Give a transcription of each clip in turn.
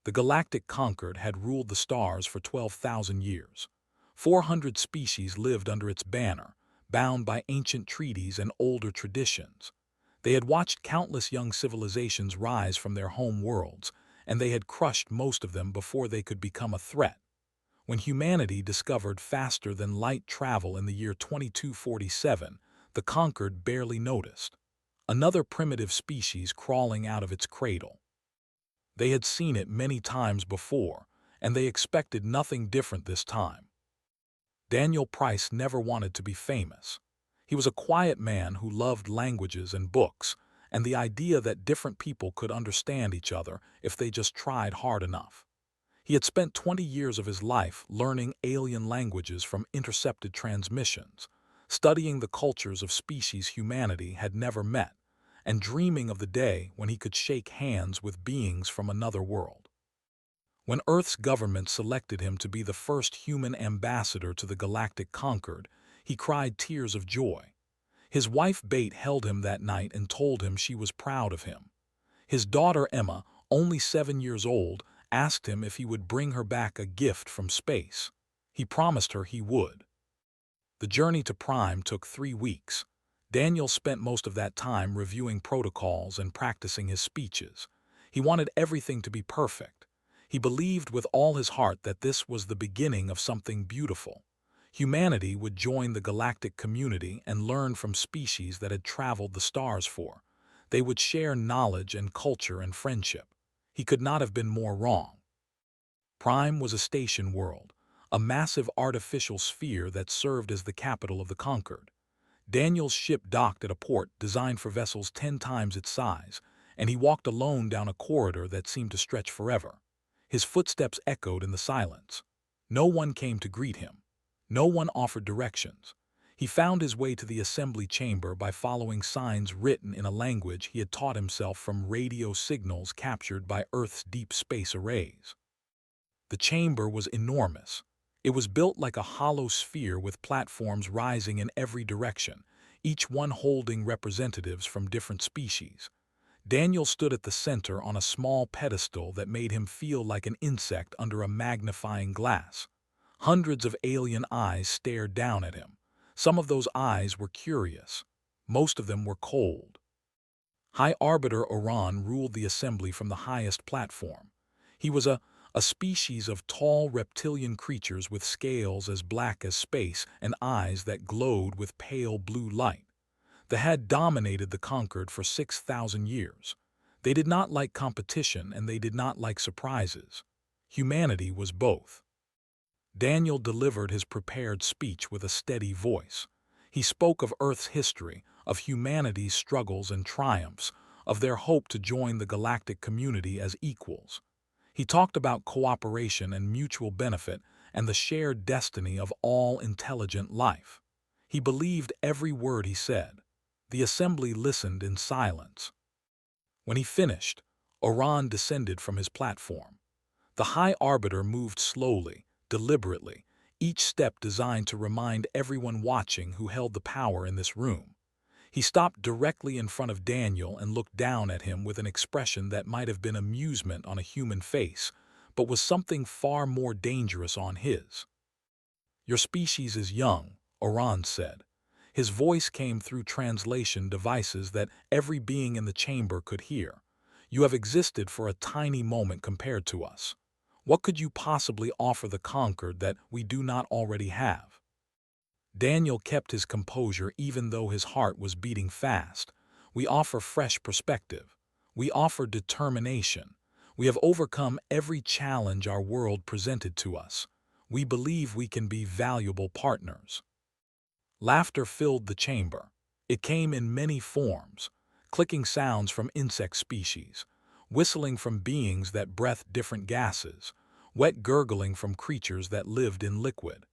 The Galactic Concord had ruled the stars for 12,000 years. 400 species lived under its banner, bound by ancient treaties and older traditions. They had watched countless young civilizations rise from their home worlds, and they had crushed most of them before they could become a threat. When humanity discovered faster-than-light travel in the year 2247, the Concord barely noticed. Another primitive species crawling out of its cradle. They had seen it many times before, and they expected nothing different this time. Daniel Price never wanted to be famous. He was a quiet man who loved languages and books, and the idea that different people could understand each other if they just tried hard enough. He had spent 20 years of his life learning alien languages from intercepted transmissions, studying the cultures of species humanity had never met, and dreaming of the day when he could shake hands with beings from another world. When Earth's government selected him to be the first human ambassador to the Galactic Concord, he cried tears of joy. His wife Bate held him that night and told him she was proud of him. His daughter Emma, only 7 years old, asked him if he would bring her back a gift from space. He promised her he would. The journey to Prime took 3 weeks. Daniel spent most of that time reviewing protocols and practicing his speeches. He wanted everything to be perfect. He believed with all his heart that this was the beginning of something beautiful. Humanity would join the galactic community and learn from species that had traveled the stars for. They would share knowledge and culture and friendship. He could not have been more wrong. Prime was a station world, a massive artificial sphere that served as the capital of the Concord. Daniel's ship docked at a port designed for vessels 10 times its size, and he walked alone down a corridor that seemed to stretch forever. His footsteps echoed in the silence. No one came to greet him. No one offered directions. He found his way to the assembly chamber by following signs written in a language he had taught himself from radio signals captured by Earth's deep space arrays. The chamber was enormous. It was built like a hollow sphere with platforms rising in every direction, each one holding representatives from different species. Daniel stood at the center on a small pedestal that made him feel like an insect under a magnifying glass. Hundreds of alien eyes stared down at him. Some of those eyes were curious. Most of them were cold. High Arbiter Oran ruled the assembly from the highest platform. He was a species of tall reptilian creatures with scales as black as space and eyes that glowed with pale blue light. The had dominated the Concord for 6,000 years. They did not like competition and they did not like surprises. Humanity was both. Daniel delivered his prepared speech with a steady voice. He spoke of Earth's history, of humanity's struggles and triumphs, of their hope to join the galactic community as equals. He talked about cooperation and mutual benefit and the shared destiny of all intelligent life. He believed every word he said. The assembly listened in silence. When he finished, Oran descended from his platform. The High Arbiter moved slowly, deliberately, each step designed to remind everyone watching who held the power in this room. He stopped directly in front of Daniel and looked down at him with an expression that might have been amusement on a human face, but was something far more dangerous on his. "Your species is young," Oran said. His voice came through translation devices that every being in the chamber could hear. "You have existed for a tiny moment compared to us. What could you possibly offer the Conquered that we do not already have?" Daniel kept his composure even though his heart was beating fast. "We offer fresh perspective. We offer determination. We have overcome every challenge our world presented to us. We believe we can be valuable partners." Laughter filled the chamber. It came in many forms: clicking sounds from insect species, whistling from beings that breathed different gases, wet gurgling from creatures that lived in liquid.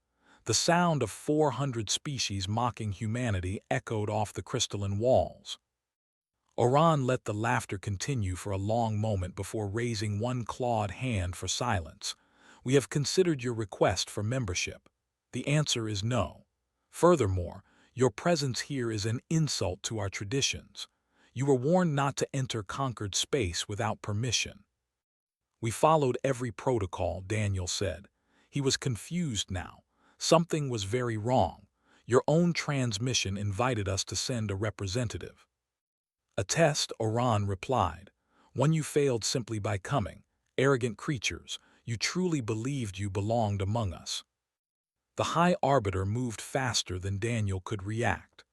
The sound of 400 species mocking humanity echoed off the crystalline walls. Oran let the laughter continue for a long moment before raising one clawed hand for silence. "We have considered your request for membership. The answer is no. Furthermore, your presence here is an insult to our traditions. You were warned not to enter conquered space without permission." We followed every protocol, Daniel said. He was confused now. Something was very wrong. Your own transmission invited us to send a representative. A test, Oran replied. One you failed simply by coming. Arrogant creatures, you truly believed you belonged among us. The High Arbiter moved faster than Daniel could react.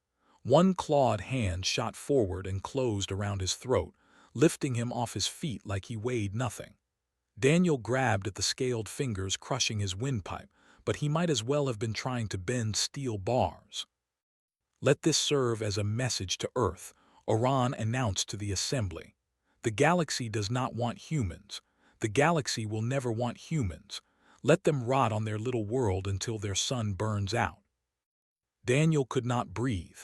One clawed hand shot forward and closed around his throat, lifting him off his feet like he weighed nothing. Daniel grabbed at the scaled fingers, crushing his windpipe, but he might as well have been trying to bend steel bars. Let this serve as a message to Earth, Oran announced to the assembly. The galaxy does not want humans. The galaxy will never want humans. Let them rot on their little world until their sun burns out. Daniel could not breathe.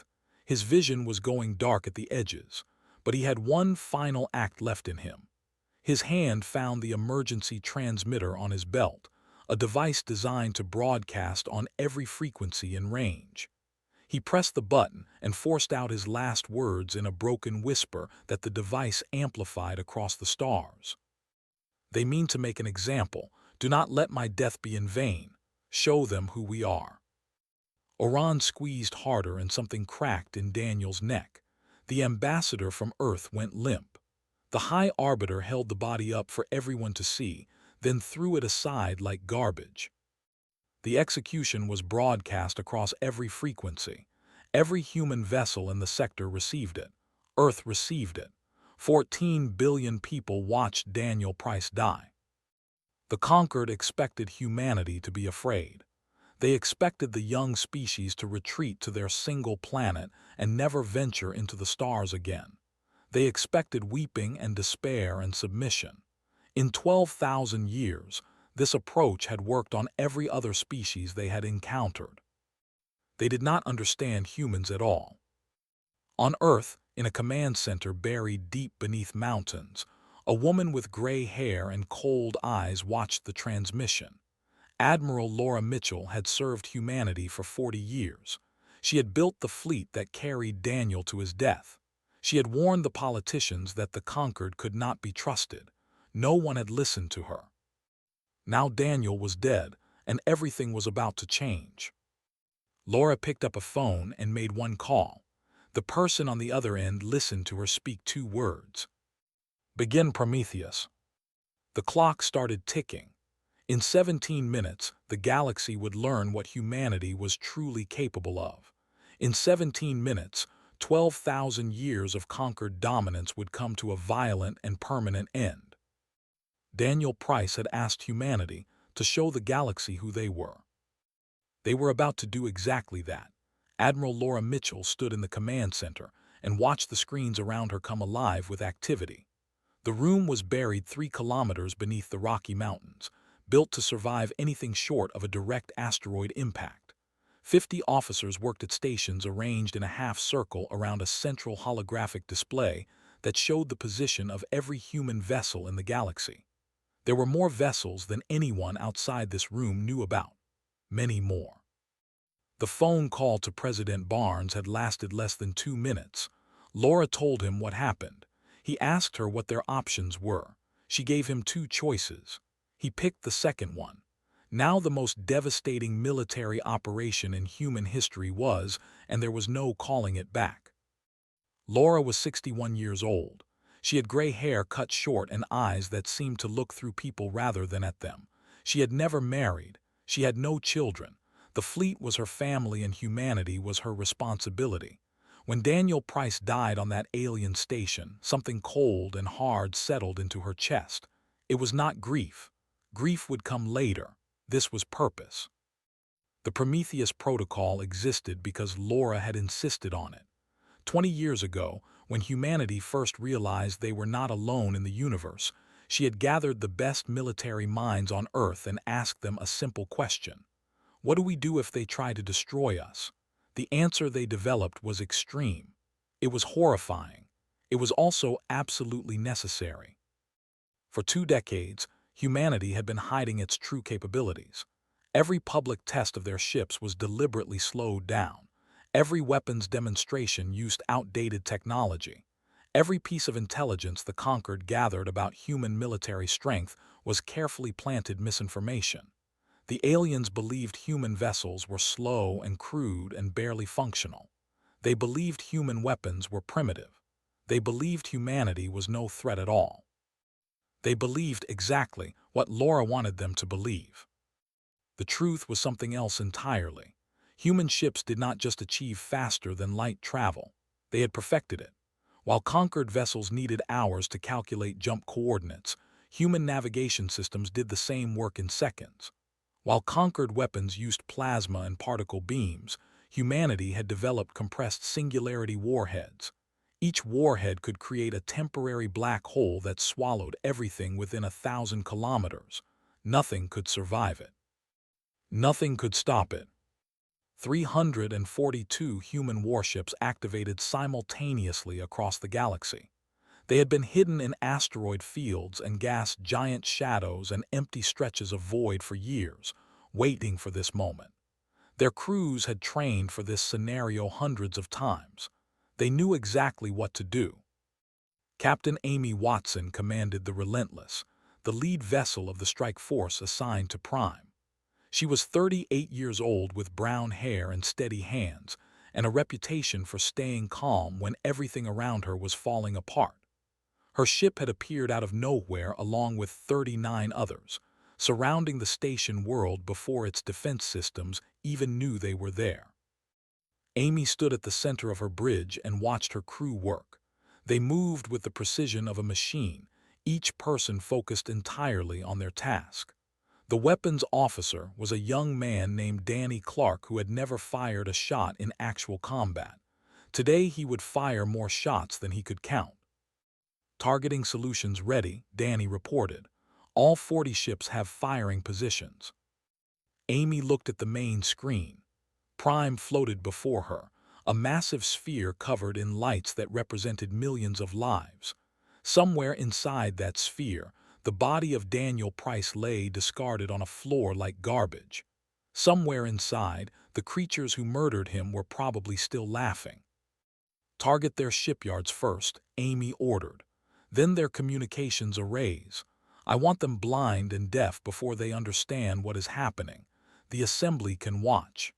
His vision was going dark at the edges, but he had one final act left in him. His hand found the emergency transmitter on his belt, a device designed to broadcast on every frequency in range. He pressed the button and forced out his last words in a broken whisper that the device amplified across the stars. They mean to make an example. Do not let my death be in vain. Show them who we are. Oran squeezed harder and something cracked in Daniel's neck. The ambassador from Earth went limp. The High Arbiter held the body up for everyone to see, then threw it aside like garbage. The execution was broadcast across every frequency. Every human vessel in the sector received it. Earth received it. 14 billion people watched Daniel Price die. The conquered expected humanity to be afraid. They expected the young species to retreat to their single planet and never venture into the stars again. They expected weeping and despair and submission. In 12,000 years, this approach had worked on every other species they had encountered. They did not understand humans at all. On Earth, in a command center buried deep beneath mountains, a woman with gray hair and cold eyes watched the transmission. Admiral Laura Mitchell had served humanity for 40 years. She had built the fleet that carried Daniel to his death. She had warned the politicians that the conquered could not be trusted. No one had listened to her. Now Daniel was dead, and everything was about to change. Laura picked up a phone and made one call. The person on the other end listened to her speak 2 words. Begin, Prometheus. The clock started ticking. In 17 minutes, the galaxy would learn what humanity was truly capable of. In 17 minutes, 12,000 years of conquered dominance would come to a violent and permanent end. Daniel Price had asked humanity to show the galaxy who they were. They were about to do exactly that. Admiral Laura Mitchell stood in the command center and watched the screens around her come alive with activity. The room was buried 3 kilometers beneath the Rocky Mountains, built to survive anything short of a direct asteroid impact. 50 officers worked at stations arranged in a half-circle around a central holographic display that showed the position of every human vessel in the galaxy. There were more vessels than anyone outside this room knew about. Many more. The phone call to President Barnes had lasted less than 2 minutes. Laura told him what happened. He asked her what their options were. She gave him 2 choices. He picked the second one. Now the most devastating military operation in human history was, and there was no calling it back. Laura was 61 years old. She had gray hair cut short and eyes that seemed to look through people rather than at them. She had never married. She had no children. The fleet was her family and humanity was her responsibility. When Daniel Price died on that alien station, something cold and hard settled into her chest. It was not grief. Grief would come later. This was purpose. The Prometheus Protocol existed because Laura had insisted on it. 20 years ago, when humanity first realized they were not alone in the universe, she had gathered the best military minds on Earth and asked them a simple question. What do we do if they try to destroy us? The answer they developed was extreme. It was horrifying. It was also absolutely necessary. For 2 decades, humanity had been hiding its true capabilities. Every public test of their ships was deliberately slowed down. Every weapons demonstration used outdated technology. Every piece of intelligence the conquered gathered about human military strength was carefully planted misinformation. The aliens believed human vessels were slow and crude and barely functional. They believed human weapons were primitive. They believed humanity was no threat at all. They believed exactly what Laura wanted them to believe. The truth was something else entirely. Human ships did not just achieve faster than light travel. They had perfected it. While conquered vessels needed hours to calculate jump coordinates, human navigation systems did the same work in seconds. While conquered weapons used plasma and particle beams, humanity had developed compressed singularity warheads. Each warhead could create a temporary black hole that swallowed everything within 1,000 kilometers. Nothing could survive it. Nothing could stop it. 342 human warships activated simultaneously across the galaxy. They had been hidden in asteroid fields and gas giant shadows and empty stretches of void for years, waiting for this moment. Their crews had trained for this scenario hundreds of times. They knew exactly what to do. Captain Amy Watson commanded the Relentless, the lead vessel of the strike force assigned to Prime. She was 38 years old with brown hair and steady hands, and a reputation for staying calm when everything around her was falling apart. Her ship had appeared out of nowhere along with 39 others, surrounding the station world before its defense systems even knew they were there. Amy stood at the center of her bridge and watched her crew work. They moved with the precision of a machine, each person focused entirely on their task. The weapons officer was a young man named Danny Clark who had never fired a shot in actual combat. Today he would fire more shots than he could count. Targeting solutions ready, Danny reported. All 40 ships have firing positions. Amy looked at the main screen. Prime floated before her, a massive sphere covered in lights that represented millions of lives. Somewhere inside that sphere, the body of Daniel Price lay discarded on a floor like garbage. Somewhere inside, the creatures who murdered him were probably still laughing. Target their shipyards first, Amy ordered. Then their communications arrays. I want them blind and deaf before they understand what is happening. The assembly can watch.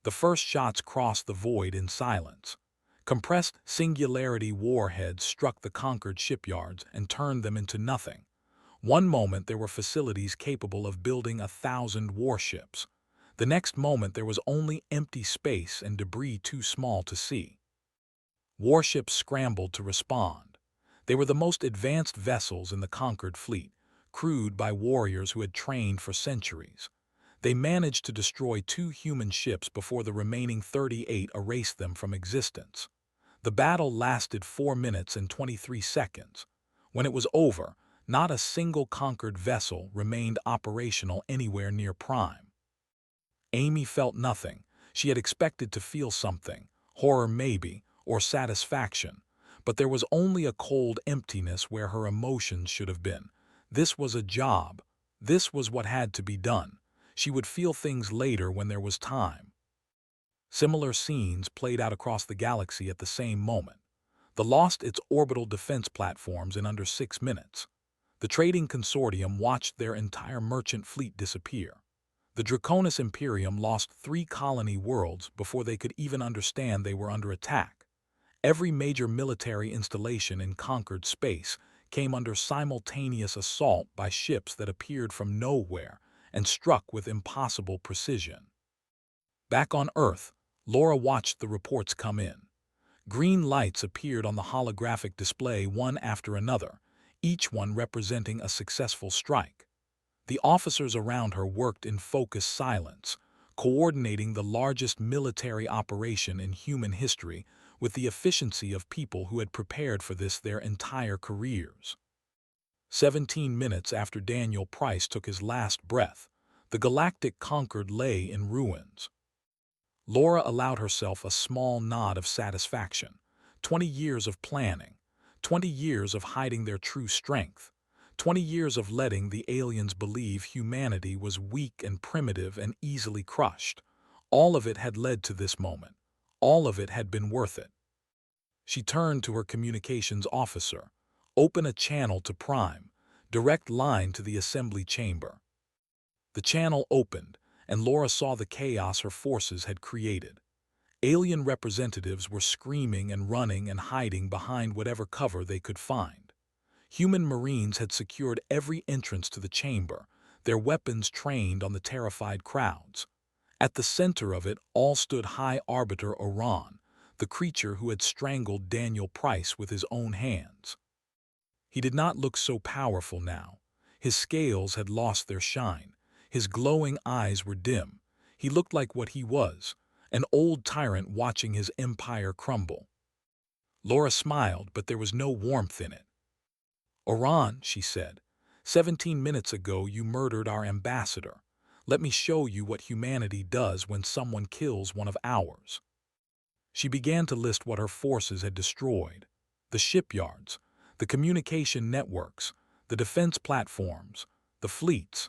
The first shots crossed the void in silence. Compressed singularity warheads struck the conquered shipyards and turned them into nothing. One moment there were facilities capable of building 1,000 warships. The next moment there was only empty space and debris too small to see. Warships scrambled to respond. They were the most advanced vessels in the conquered fleet, crewed by warriors who had trained for centuries. They managed to destroy 2 human ships before the remaining 38 erased them from existence. The battle lasted 4 minutes and 23 seconds. When it was over, not a single conquered vessel remained operational anywhere near Prime. Amy felt nothing. She had expected to feel something, horror maybe, or satisfaction, but there was only a cold emptiness where her emotions should have been. This was a job. This was what had to be done. She would feel things later when there was time. Similar scenes played out across the galaxy at the same moment. The lost its orbital defense platforms in under 6 minutes. The trading consortium watched their entire merchant fleet disappear. The Draconis Imperium lost 3 colony worlds before they could even understand they were under attack. Every major military installation in conquered space came under simultaneous assault by ships that appeared from nowhere and struck with impossible precision. Back on Earth, Laura watched the reports come in. Green lights appeared on the holographic display one after another, each one representing a successful strike. The officers around her worked in focused silence, coordinating the largest military operation in human history with the efficiency of people who had prepared for this their entire careers. 17 minutes after Daniel Price took his last breath, the Galactic Concord lay in ruins. Laura allowed herself a small nod of satisfaction. 20 years of planning, 20 years of hiding their true strength, 20 years of letting the aliens believe humanity was weak and primitive and easily crushed. All of it had led to this moment. All of it had been worth it. She turned to her communications officer. Open a channel to Prime. direct line to the assembly chamber. The channel opened, and Laura saw the chaos her forces had created. Alien representatives were screaming and running and hiding behind whatever cover they could find. Human Marines had secured every entrance to the chamber, their weapons trained on the terrified crowds. At the center of it all stood High Arbiter Oran, the creature who had strangled Daniel Price with his own hands. He did not look so powerful now. His scales had lost their shine. His glowing eyes were dim. He looked like what he was, an old tyrant watching his empire crumble. Laura smiled, but there was no warmth in it. "Oran," she said, 17 minutes ago you murdered our ambassador. Let me show you what humanity does when someone kills one of ours." She began to list what her forces had destroyed: the shipyards, the communication networks, the defense platforms, the fleets,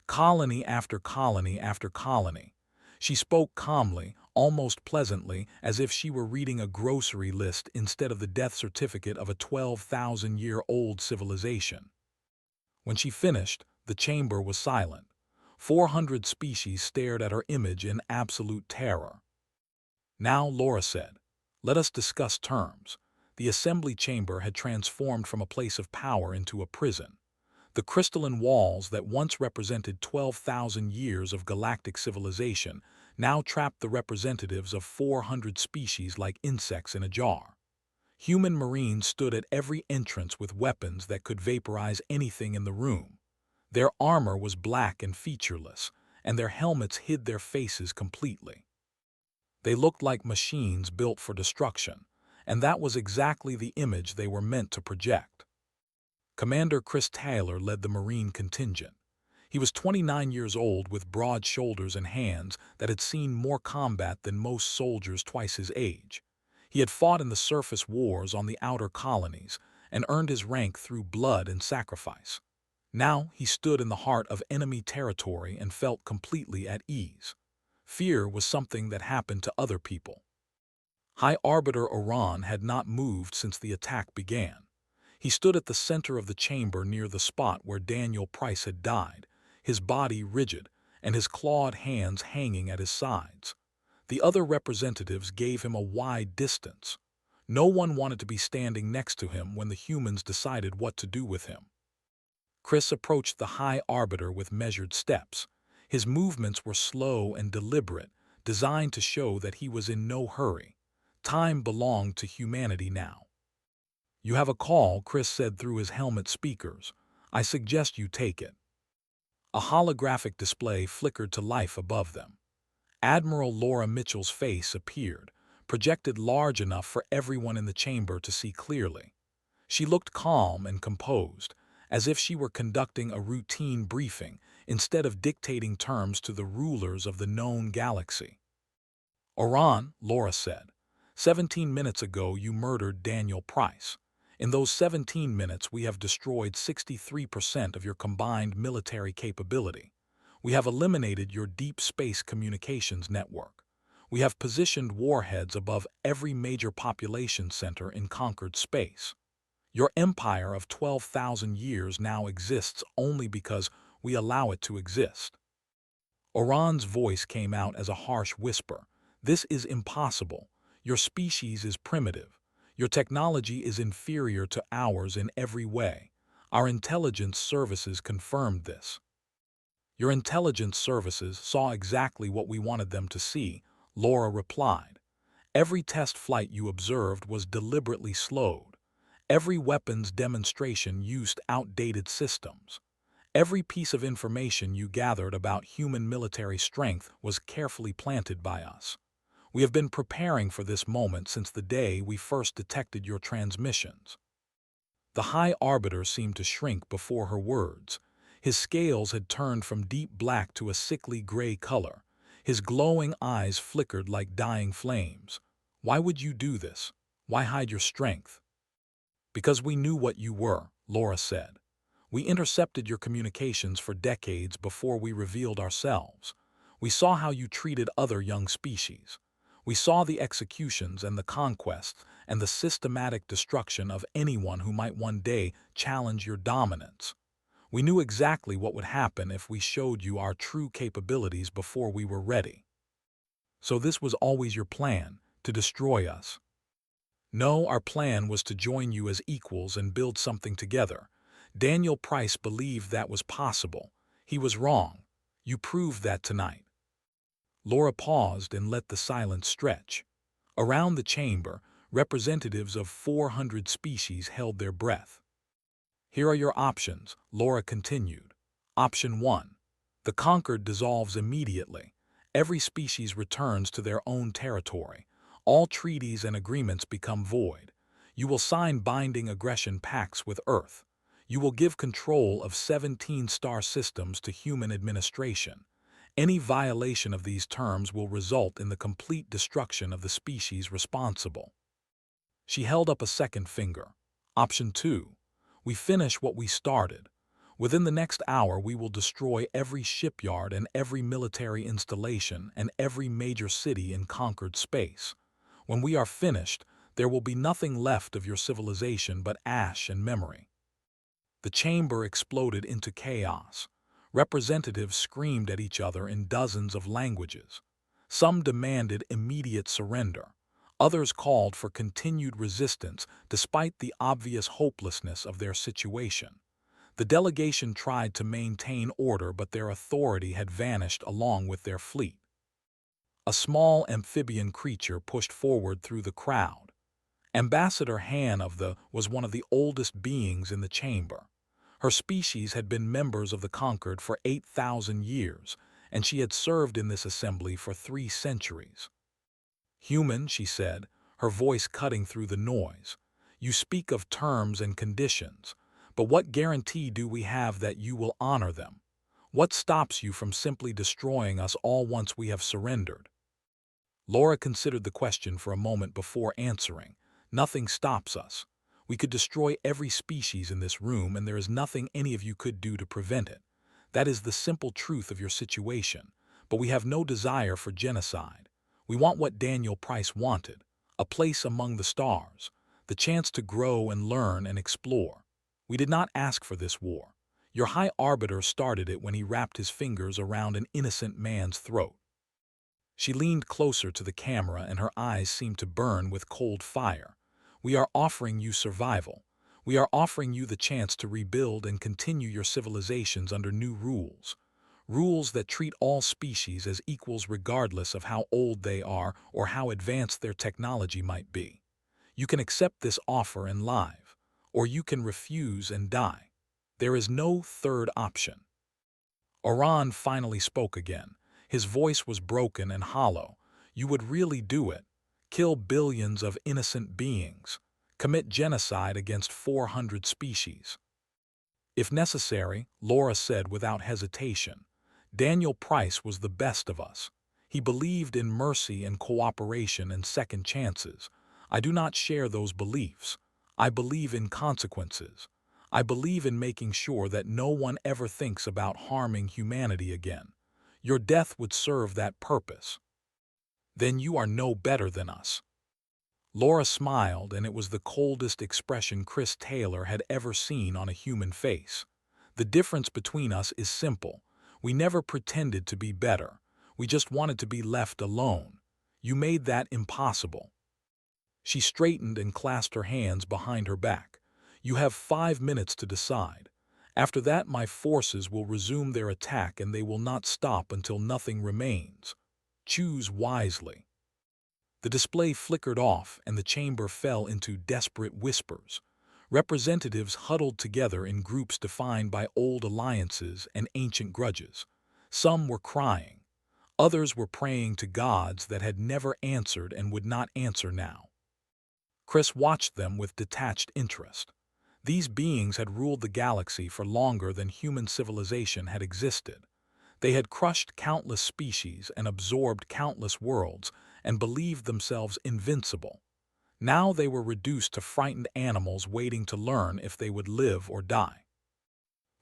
colony after colony after colony. She spoke calmly, almost pleasantly, as if she were reading a grocery list instead of the death certificate of a 12,000-year-old civilization. When she finished, the chamber was silent. 400 species stared at her image in absolute terror. "Now," Laura said, "let us discuss terms." The assembly chamber had transformed from a place of power into a prison. The crystalline walls that once represented 12,000 years of galactic civilization now trapped the representatives of 400 species like insects in a jar. Human Marines stood at every entrance with weapons that could vaporize anything in the room. Their armor was black and featureless, and their helmets hid their faces completely. They looked like machines built for destruction, and that was exactly the image they were meant to project. Commander Chris Taylor led the Marine contingent. He was 29 years old with broad shoulders and hands that had seen more combat than most soldiers twice his age. He had fought in the surface wars on the outer colonies and earned his rank through blood and sacrifice. Now he stood in the heart of enemy territory and felt completely at ease. Fear was something that happened to other people. High Arbiter Oran had not moved since the attack began. He stood at the center of the chamber near the spot where Daniel Price had died, his body rigid and his clawed hands hanging at his sides. The other representatives gave him a wide distance. No one wanted to be standing next to him when the humans decided what to do with him. Chris approached the High Arbiter with measured steps. His movements were slow and deliberate, designed to show that he was in no hurry. Time belonged to humanity now. "You have a call," Chris said through his helmet speakers. "I suggest you take it." A holographic display flickered to life above them. Admiral Laura Mitchell's face appeared, projected large enough for everyone in the chamber to see clearly. She looked calm and composed, as if she were conducting a routine briefing instead of dictating terms to the rulers of the known galaxy. "Oran," Laura said, 17 minutes ago you murdered Daniel Price. In those 17 minutes we have destroyed 63% of your combined military capability. We have eliminated your deep space communications network. We have positioned warheads above every major population center in conquered space. Your empire of 12,000 years now exists only because we allow it to exist." Oran's voice came out as a harsh whisper. "This is impossible. Your species is primitive. Your technology is inferior to ours in every way. Our intelligence services confirmed this." "Your intelligence services saw exactly what we wanted them to see," Laura replied. "Every test flight you observed was deliberately slowed. Every weapons demonstration used outdated systems. Every piece of information you gathered about human military strength was carefully planted by us. We have been preparing for this moment since the day we first detected your transmissions." The High Arbiter seemed to shrink before her words. His scales had turned from deep black to a sickly gray color. His glowing eyes flickered like dying flames. "Why would you do this? Why hide your strength?" "Because we knew what you were," Laura said. "We intercepted your communications for decades before we revealed ourselves. We saw how you treated other young species. We saw the executions and the conquests and the systematic destruction of anyone who might one day challenge your dominance. We knew exactly what would happen if we showed you our true capabilities before we were ready. So this was always your plan, to destroy us? No, our plan was to join you as equals and build something together. Daniel Price believed that was possible. He was wrong. You proved that tonight. Laura paused and let the silence stretch. Around the chamber, representatives of 400 species held their breath. Here are your options, Laura continued. Option 1. The conquered dissolves immediately. Every species returns to their own territory. All treaties and agreements become void. You will sign binding aggression pacts with Earth. You will give control of 17 star systems to human administration. Any violation of these terms will result in the complete destruction of the species responsible. She held up a second finger. Option 2. We finish what we started. Within the next hour, we will destroy every shipyard and every military installation and every major city in conquered space. When we are finished, there will be nothing left of your civilization but ash and memory. The chamber exploded into chaos. Representatives screamed at each other in dozens of languages. Some demanded immediate surrender. Others called for continued resistance despite the obvious hopelessness of their situation. The delegation tried to maintain order, but their authority had vanished along with their fleet. A small amphibian creature pushed forward through the crowd. Ambassador Han was one of the oldest beings in the chamber. Her species had been members of the conquered for 8,000 years, and she had served in this assembly for 3 centuries. Human, she said, her voice cutting through the noise. You speak of terms and conditions, but what guarantee do we have that you will honor them? What stops you from simply destroying us all once we have surrendered? Laura considered the question for a moment before answering. Nothing stops us. We could destroy every species in this room, and there is nothing any of you could do to prevent it. That is the simple truth of your situation. But we have no desire for genocide. We want what Daniel Price wanted, a place among the stars, the chance to grow and learn and explore. We did not ask for this war. Your High Arbiter started it when he wrapped his fingers around an innocent man's throat. She leaned closer to the camera and her eyes seemed to burn with cold fire. We are offering you survival. We are offering you the chance to rebuild and continue your civilizations under new rules. Rules that treat all species as equals regardless of how old they are or how advanced their technology might be. You can accept this offer and live, or you can refuse and die. There is no third option. Oran finally spoke again. His voice was broken and hollow. You would really do it? Kill billions of innocent beings? Commit genocide against 400 species? If necessary, Laura said without hesitation. Daniel Price was the best of us. He believed in mercy and cooperation and second chances. I do not share those beliefs. I believe in consequences. I believe in making sure that no one ever thinks about harming humanity again. Your death would serve that purpose. Then you are no better than us. Laura smiled, and it was the coldest expression Chris Taylor had ever seen on a human face. The difference between us is simple. We never pretended to be better. We just wanted to be left alone. You made that impossible. She straightened and clasped her hands behind her back. You have 5 minutes to decide. After that, my forces will resume their attack and they will not stop until nothing remains. Choose wisely. The display flickered off and the chamber fell into desperate whispers. Representatives huddled together in groups defined by old alliances and ancient grudges. Some were crying. Others were praying to gods that had never answered and would not answer now. Chris watched them with detached interest. These beings had ruled the galaxy for longer than human civilization had existed. They had crushed countless species and absorbed countless worlds and believed themselves invincible. Now they were reduced to frightened animals waiting to learn if they would live or die.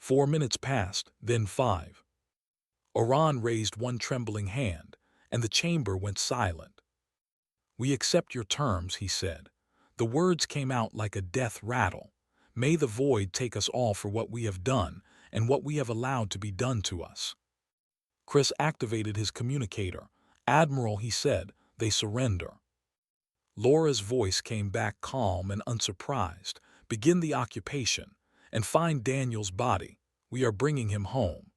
4 minutes passed, then 5. Oran raised one trembling hand, and the chamber went silent. We accept your terms, he said. The words came out like a death rattle. May the void take us all for what we have done, and what we have allowed to be done to us. Chris activated his communicator. "Admiral," he said, "they surrender." Laura's voice came back calm and unsurprised. "Begin the occupation, and find Daniel's body. We are bringing him home."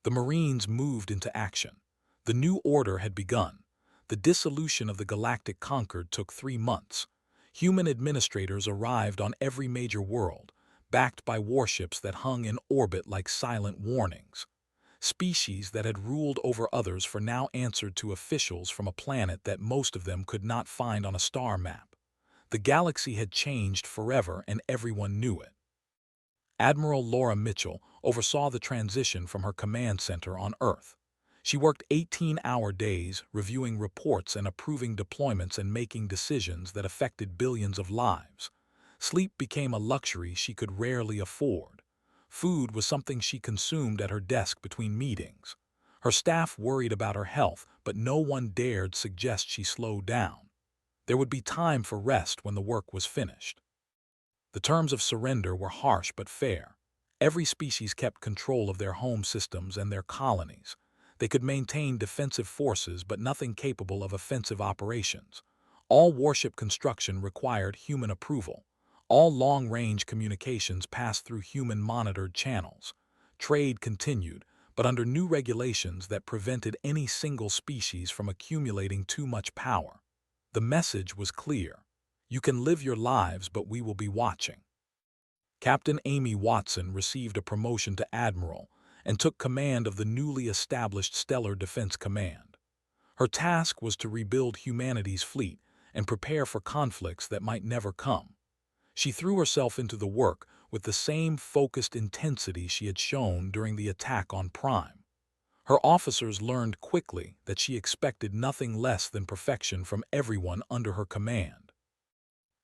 The Marines moved into action. The new order had begun. The dissolution of the Galactic Concord took 3 months. Human administrators arrived on every major world, backed by warships that hung in orbit like silent warnings. Species that had ruled over others for now answered to officials from a planet that most of them could not find on a star map. The galaxy had changed forever, and everyone knew it. Admiral Laura Mitchell oversaw the transition from her command center on Earth. She worked 18-hour days, reviewing reports and approving deployments and making decisions that affected billions of lives. Sleep became a luxury she could rarely afford. Food was something she consumed at her desk between meetings. Her staff worried about her health, but no one dared suggest she slow down. There would be time for rest when the work was finished. The terms of surrender were harsh but fair. Every species kept control of their home systems and their colonies. They could maintain defensive forces but nothing capable of offensive operations. All warship construction required human approval. All long-range communications passed through human-monitored channels. Trade continued, but under new regulations that prevented any single species from accumulating too much power. The message was clear. You can live your lives, but we will be watching. Captain Amy Watson received a promotion to Admiral and took command of the newly established Stellar Defense Command. Her task was to rebuild humanity's fleet and prepare for conflicts that might never come. She threw herself into the work with the same focused intensity she had shown during the attack on Prime. Her officers learned quickly that she expected nothing less than perfection from everyone under her command.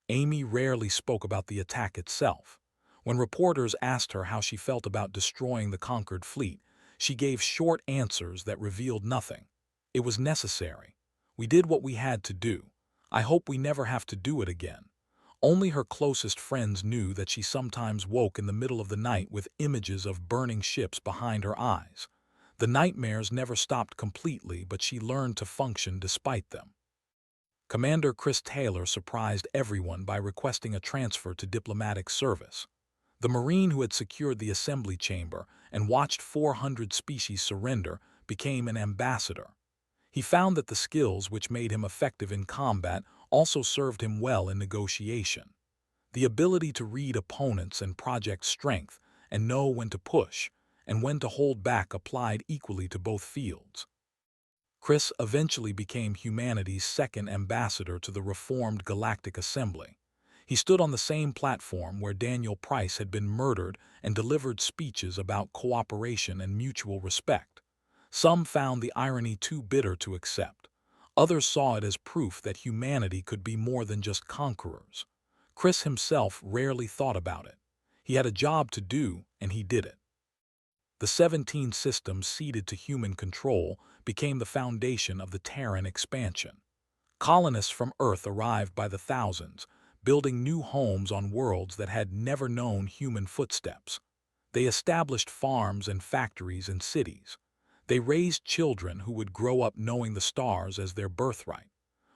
Amy rarely spoke about the attack itself. When reporters asked her how she felt about destroying the conquered fleet, she gave short answers that revealed nothing. "It was necessary. We did what we had to do. I hope we never have to do it again." Only her closest friends knew that she sometimes woke in the middle of the night with images of burning ships behind her eyes. The nightmares never stopped completely, but she learned to function despite them. Commander Chris Taylor surprised everyone by requesting a transfer to diplomatic service. The Marine who had secured the assembly chamber and watched 400 species surrender became an ambassador. He found that the skills which made him effective in combat also served him well in negotiation. The ability to read opponents and project strength and know when to push and when to hold back applied equally to both fields. Chris eventually became humanity's second ambassador to the reformed Galactic Assembly. He stood on the same platform where Daniel Price had been murdered and delivered speeches about cooperation and mutual respect. Some found the irony too bitter to accept. Others saw it as proof that humanity could be more than just conquerors. Chris himself rarely thought about it. He had a job to do, and he did it. The 17 systems ceded to human control became the foundation of the Terran expansion. Colonists from Earth arrived by the thousands, building new homes on worlds that had never known human footsteps. They established farms and factories and cities. They raised children who would grow up knowing the stars as their birthright.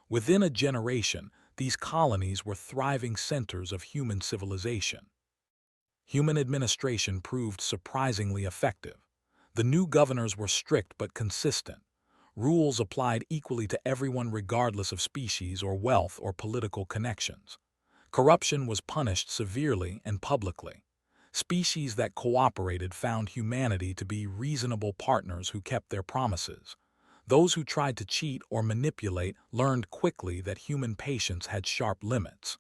Within a generation, these colonies were thriving centers of human civilization. Human administration proved surprisingly effective. The new governors were strict but consistent. Rules applied equally to everyone regardless of species or wealth or political connections. Corruption was punished severely and publicly. Species that cooperated found humanity to be reasonable partners who kept their promises. Those who tried to cheat or manipulate learned quickly that human patience had sharp limits.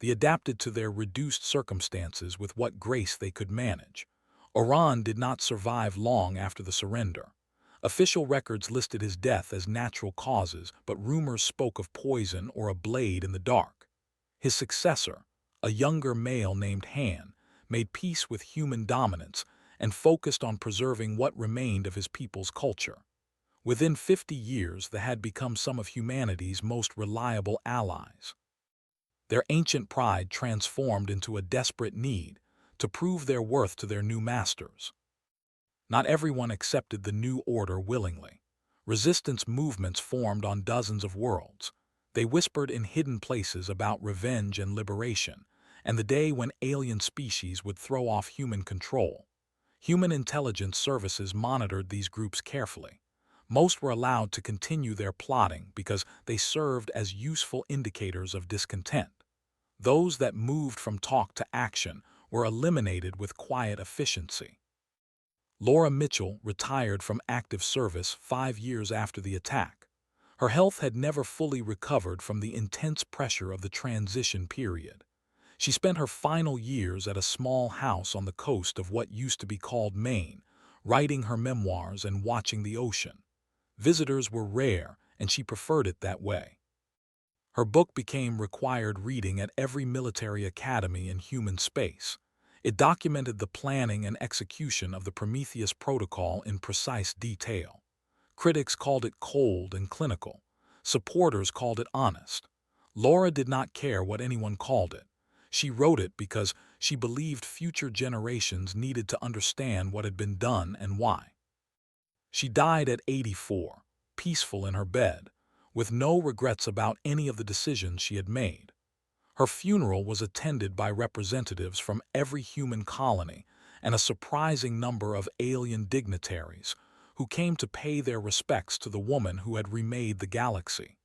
They adapted to their reduced circumstances with what grace they could manage. Oran did not survive long after the surrender. Official records listed his death as natural causes, but rumors spoke of poison or a blade in the dark. His successor, a younger male named Han, made peace with human dominance and focused on preserving what remained of his people's culture. Within 50 years, they had become some of humanity's most reliable allies. Their ancient pride transformed into a desperate need to prove their worth to their new masters. Not everyone accepted the new order willingly. Resistance movements formed on dozens of worlds. They whispered in hidden places about revenge and liberation, and the day when alien species would throw off human control. Human intelligence services monitored these groups carefully. Most were allowed to continue their plotting because they served as useful indicators of discontent. Those that moved from talk to action were eliminated with quiet efficiency. Laura Mitchell retired from active service 5 years after the attack. Her health had never fully recovered from the intense pressure of the transition period. She spent her final years at a small house on the coast of what used to be called Maine, writing her memoirs and watching the ocean. Visitors were rare, and she preferred it that way. Her book became required reading at every military academy in human space. It documented the planning and execution of the Prometheus Protocol in precise detail. Critics called it cold and clinical. Supporters called it honest. Laura did not care what anyone called it. She wrote it because she believed future generations needed to understand what had been done and why. She died at 84, peaceful in her bed, with no regrets about any of the decisions she had made. Her funeral was attended by representatives from every human colony and a surprising number of alien dignitaries who came to pay their respects to the woman who had remade the galaxy.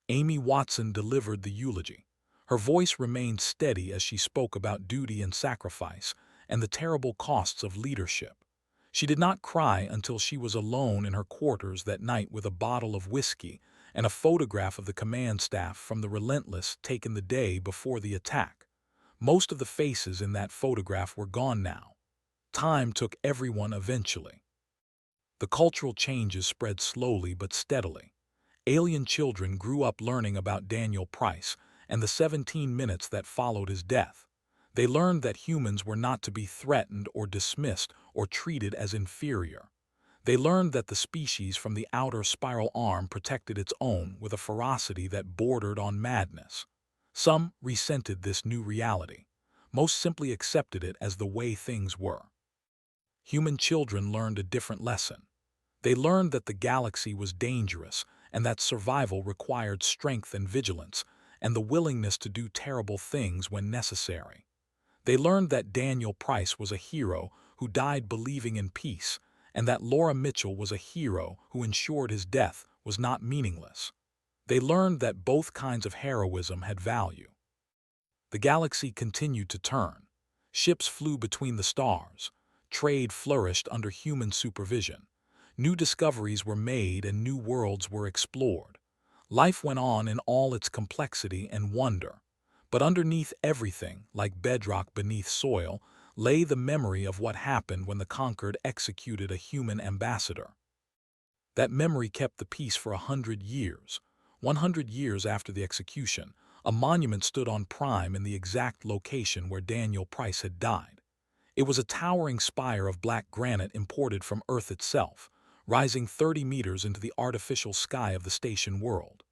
Amy Watson delivered the eulogy. Her voice remained steady as she spoke about duty and sacrifice and the terrible costs of leadership. She did not cry until she was alone in her quarters that night with a bottle of whiskey and a photograph of the command staff from the Relentless taken the day before the attack. Most of the faces in that photograph were gone now. Time took everyone eventually. The cultural changes spread slowly but steadily. Alien children grew up learning about Daniel Price and the 17 minutes that followed his death. They learned that humans were not to be threatened or dismissed or treated as inferior. They learned that the species from the outer spiral arm protected its own with a ferocity that bordered on madness. Some resented this new reality. Most simply accepted it as the way things were. Human children learned a different lesson. They learned that the galaxy was dangerous and that survival required strength and vigilance and the willingness to do terrible things when necessary. They learned that Daniel Price was a hero who died believing in peace, and that Laura Mitchell was a hero who ensured his death was not meaningless. They learned that both kinds of heroism had value. The galaxy continued to turn. Ships flew between the stars. Trade flourished under human supervision. New discoveries were made and new worlds were explored. Life went on in all its complexity and wonder. But underneath everything, like bedrock beneath soil, lay the memory of what happened when the conquered executed a human ambassador. That memory kept the peace for 100 years. 100 years after the execution, a monument stood on Prime in the exact location where Daniel Price had died. It was a towering spire of black granite imported from Earth itself, rising 30 meters into the artificial sky of the station world.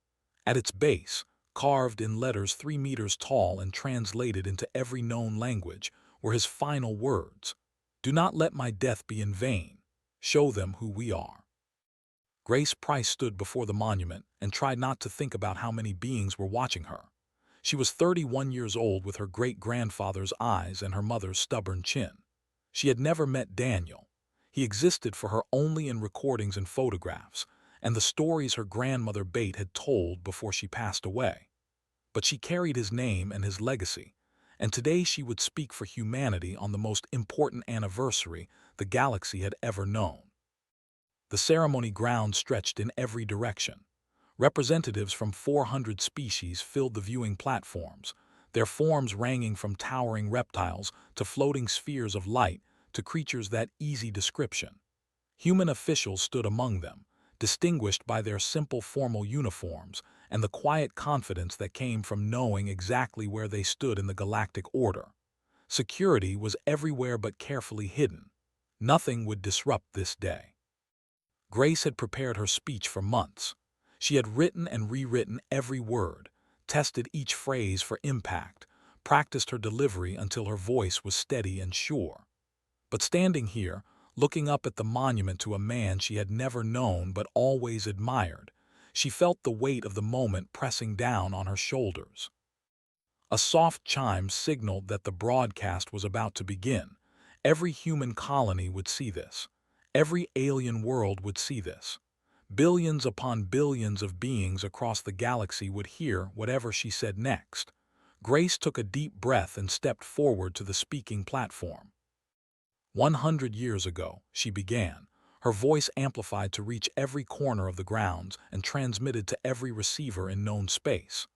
At its base, carved in letters 3 meters tall and translated into every known language, were his final words: "Do not let my death be in vain. Show them who we are." Grace Price stood before the monument and tried not to think about how many beings were watching her. She was 31 years old with her great-grandfather's eyes and her mother's stubborn chin. She had never met Daniel. He existed for her only in recordings and photographs, and the stories her grandmother Bate had told before she passed away. But she carried his name and his legacy, and today she would speak for humanity on the most important anniversary the galaxy had ever known. The ceremony ground stretched in every direction. Representatives from 400 species filled the viewing platforms, their forms ranging from towering reptiles to floating spheres of light to creatures that easy description. Human officials stood among them, distinguished by their simple formal uniforms and the quiet confidence that came from knowing exactly where they stood in the galactic order. Security was everywhere but carefully hidden. Nothing would disrupt this day. Grace had prepared her speech for months. She had written and rewritten every word, tested each phrase for impact, practiced her delivery until her voice was steady and sure. But standing here, looking up at the monument to a man she had never known but always admired, she felt the weight of the moment pressing down on her shoulders. A soft chime signaled that the broadcast was about to begin. Every human colony would see this. Every alien world would see this. Billions upon billions of beings across the galaxy would hear whatever she said next. Grace took a deep breath and stepped forward to the speaking platform. 100 years ago, she began, her voice amplified to reach every corner of the grounds and transmitted to every receiver in known space.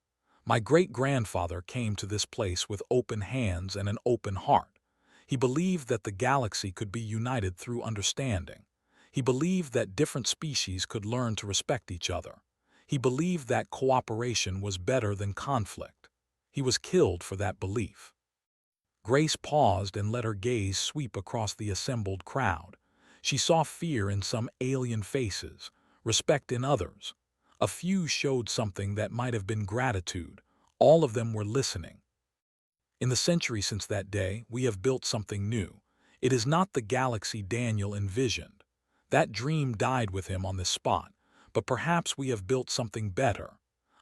My great-grandfather came to this place with open hands and an open heart. He believed that the galaxy could be united through understanding. He believed that different species could learn to respect each other. He believed that cooperation was better than conflict. He was killed for that belief. Grace paused and let her gaze sweep across the assembled crowd. She saw fear in some alien faces, respect in others. A few showed something that might have been gratitude. All of them were listening. In the century since that day, we have built something new. It is not the galaxy Daniel envisioned. That dream died with him on this spot, but perhaps we have built something better.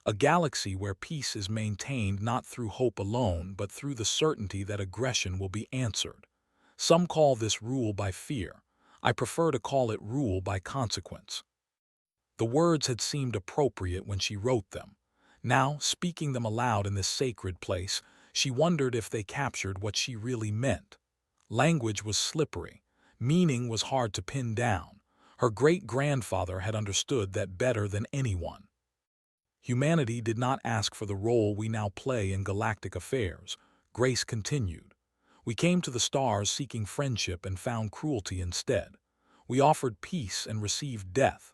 A galaxy where peace is maintained not through hope alone, but through the certainty that aggression will be answered. Some call this rule by fear. I prefer to call it rule by consequence. The words had seemed appropriate when she wrote them. Now, speaking them aloud in this sacred place, she wondered if they captured what she really meant. Language was slippery. Meaning was hard to pin down. Her great-grandfather had understood that better than anyone. Humanity did not ask for the role we now play in galactic affairs, Grace continued. We came to the stars seeking friendship and found cruelty instead. We offered peace and received death.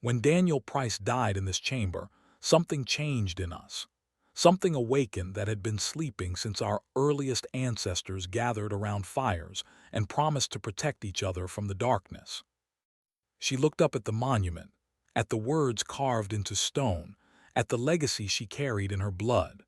When Daniel Price died in this chamber, something changed in us. Something awakened that had been sleeping since our earliest ancestors gathered around fires and promised to protect each other from the darkness. She looked up at the monument, at the words carved into stone, at the legacy she carried in her blood.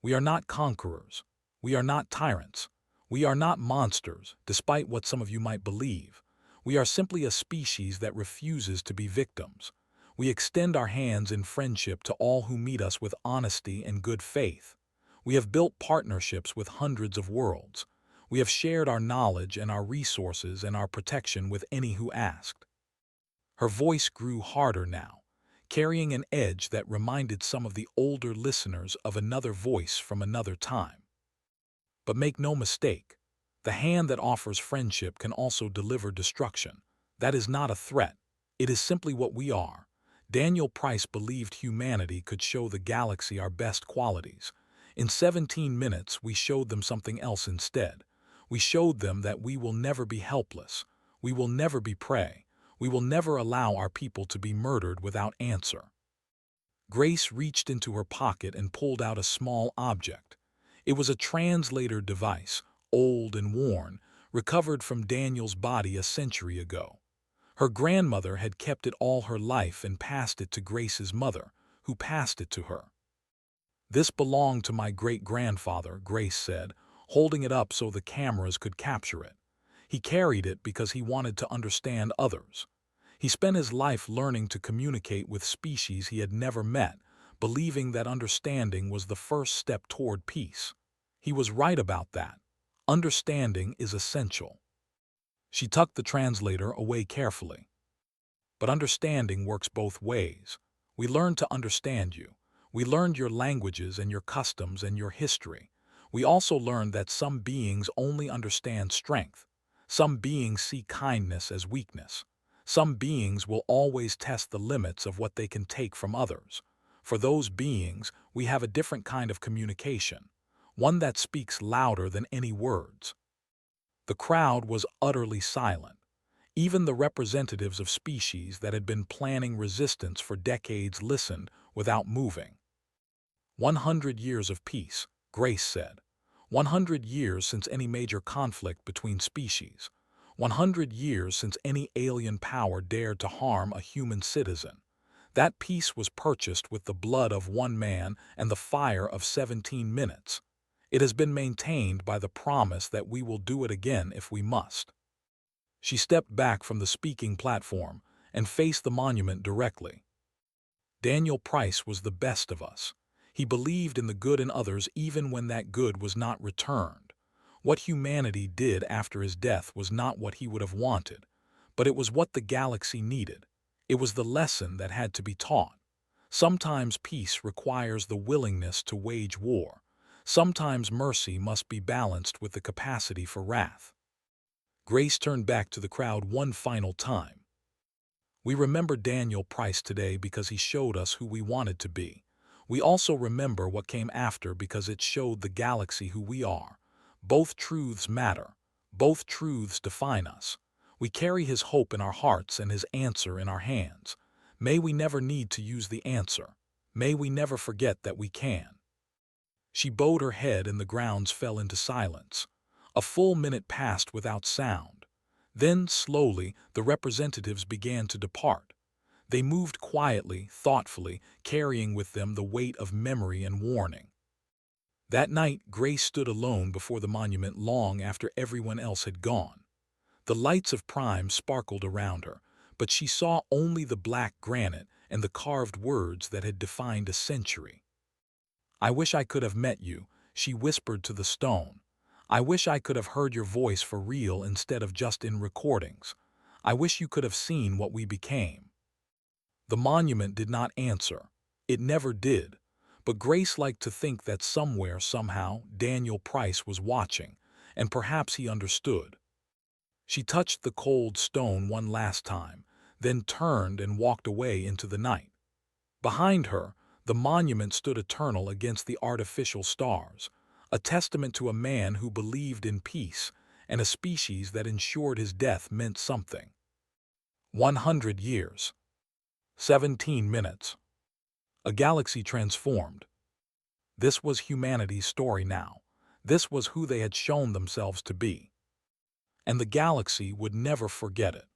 We are not conquerors. We are not tyrants. We are not monsters, despite what some of you might believe. We are simply a species that refuses to be victims. We extend our hands in friendship to all who meet us with honesty and good faith. We have built partnerships with hundreds of worlds. We have shared our knowledge and our resources and our protection with any who asked. Her voice grew harder now, carrying an edge that reminded some of the older listeners of another voice from another time. But make no mistake, the hand that offers friendship can also deliver destruction. That is not a threat. It is simply what we are. Daniel Price believed humanity could show the galaxy our best qualities. In 17 minutes, we showed them something else instead. We showed them that we will never be helpless. We will never be prey. We will never allow our people to be murdered without answer. Grace reached into her pocket and pulled out a small object. It was a translator device, old and worn, recovered from Daniel's body a century ago. Her grandmother had kept it all her life and passed it to Grace's mother, who passed it to her. This belonged to my great-grandfather, Grace said, holding it up so the cameras could capture it. He carried it because he wanted to understand others. He spent his life learning to communicate with species he had never met, believing that understanding was the first step toward peace. He was right about that. Understanding is essential. She tucked the translator away carefully. But understanding works both ways. We learned to understand you. We learned your languages and your customs and your history. We also learned that some beings only understand strength. Some beings see kindness as weakness. Some beings will always test the limits of what they can take from others. For those beings, we have a different kind of communication, one that speaks louder than any words. The crowd was utterly silent. Even the representatives of species that had been planning resistance for decades listened without moving. 100 years of peace, Grace said. 100 years since any major conflict between species. 100 years since any alien power dared to harm a human citizen. That peace was purchased with the blood of one man and the fire of 17 minutes. It has been maintained by the promise that we will do it again if we must. She stepped back from the speaking platform and faced the monument directly. Daniel Price was the best of us. He believed in the good in others even when that good was not returned. What humanity did after his death was not what he would have wanted, but it was what the galaxy needed. It was the lesson that had to be taught. Sometimes peace requires the willingness to wage war. Sometimes mercy must be balanced with the capacity for wrath. Grace turned back to the crowd one final time. We remember Daniel Price today because he showed us who we wanted to be. We also remember what came after because it showed the galaxy who we are. Both truths matter. Both truths define us. We carry his hope in our hearts and his answer in our hands. May we never need to use the answer. May we never forget that we can. She bowed her head and the grounds fell into silence. A full minute passed without sound. Then, slowly, the representatives began to depart. They moved quietly, thoughtfully, carrying with them the weight of memory and warning. That night, Grace stood alone before the monument long after everyone else had gone. The lights of Prime sparkled around her, but she saw only the black granite and the carved words that had defined a century. "I wish I could have met you," she whispered to the stone. "I wish I could have heard your voice for real instead of just in recordings. I wish you could have seen what we became." The monument did not answer. It never did. But Grace liked to think that somewhere, somehow, Daniel Price was watching, and perhaps he understood. She touched the cold stone one last time, then turned and walked away into the night. Behind her, the monument stood eternal against the artificial stars, a testament to a man who believed in peace and a species that ensured his death meant something. 100 years. 17 minutes. A galaxy transformed. This was humanity's story now. This was who they had shown themselves to be. And the galaxy would never forget it.